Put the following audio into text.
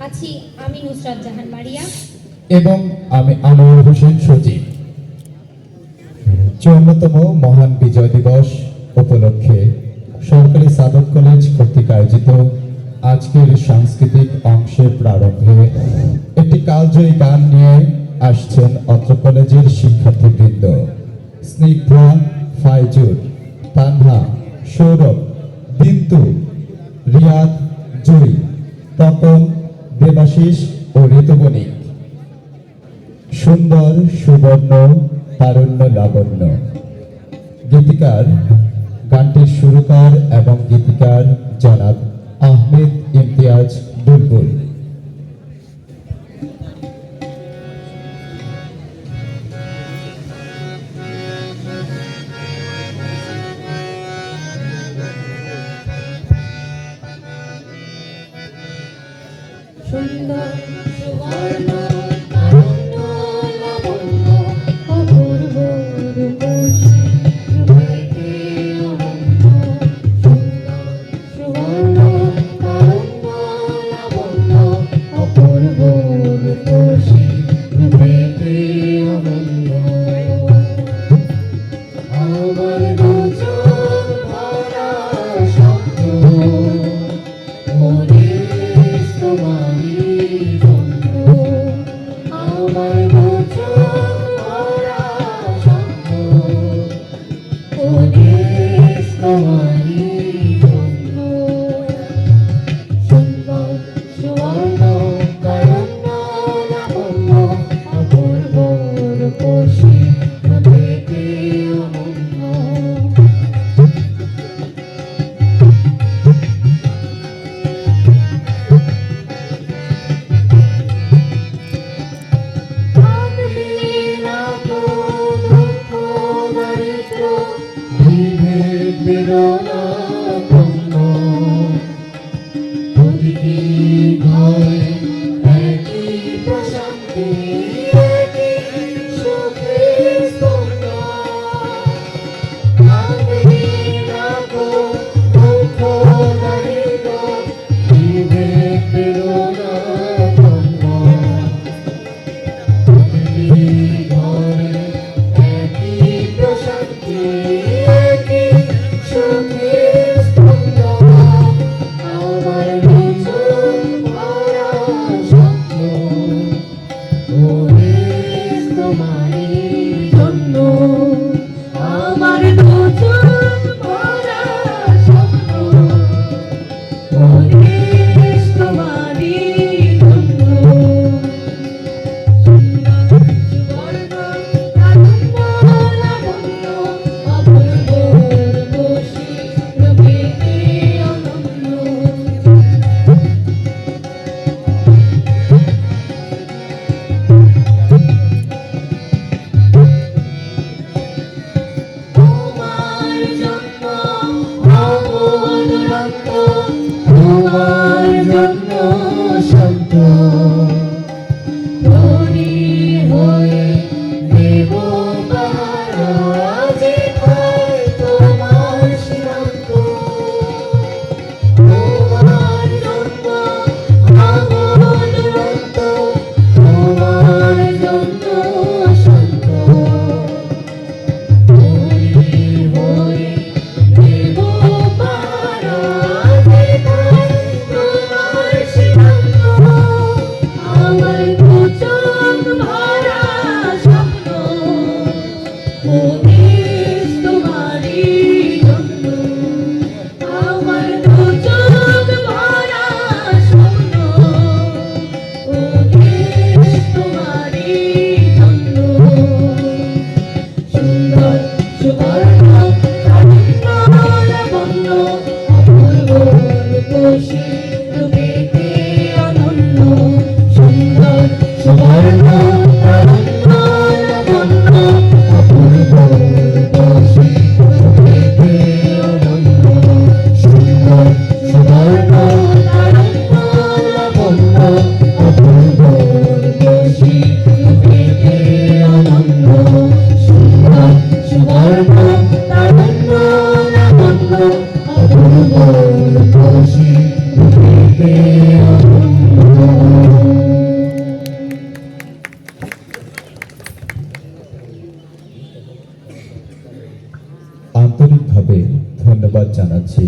আছি আমি নুসরাত জাহান মারিয়া এবং আমি আনোয়ার হোসেন সজীব। 54তম মহান বিজয় দিবস উপলক্ষে সরকারি সাদত কলেজ কর্তৃক আয়োজিত আজকের সাংস্কৃতিক অংশের প্রারম্ভে একটি কালজয়ী গান নিয়ে আসছেন অত্র কলেজের শিক্ষার্থীবৃন্দ। স্নিগ্ধা, ফাইজুর, তানহা, সৌরভ, বিন্তু, রিয়াদ, জুই, তপন, দেবাশিস ও ঋতুবণিক। সুন্দর, সুবর্ণ, তারুণ্য, লাবণ্য। গীতিকার, গানটির সুরকার এবং গীতিকার জনাব আহমেদ ইমতিয়াজ বুলবুল। সুন্দর সুবর্ণ তারুণ্য লাবণ্য অপূর্ব রূপসী রূপেতে অনন্য। সুন্দর সুবর্ণ তারুণ্য লাবণ্য অপূর্ব রূপসী রূপেতে অনন্য। আমার নজর ভরা স্বপ্ন আন্তরিকভাবে ধন্যবাদ জানাচ্ছি।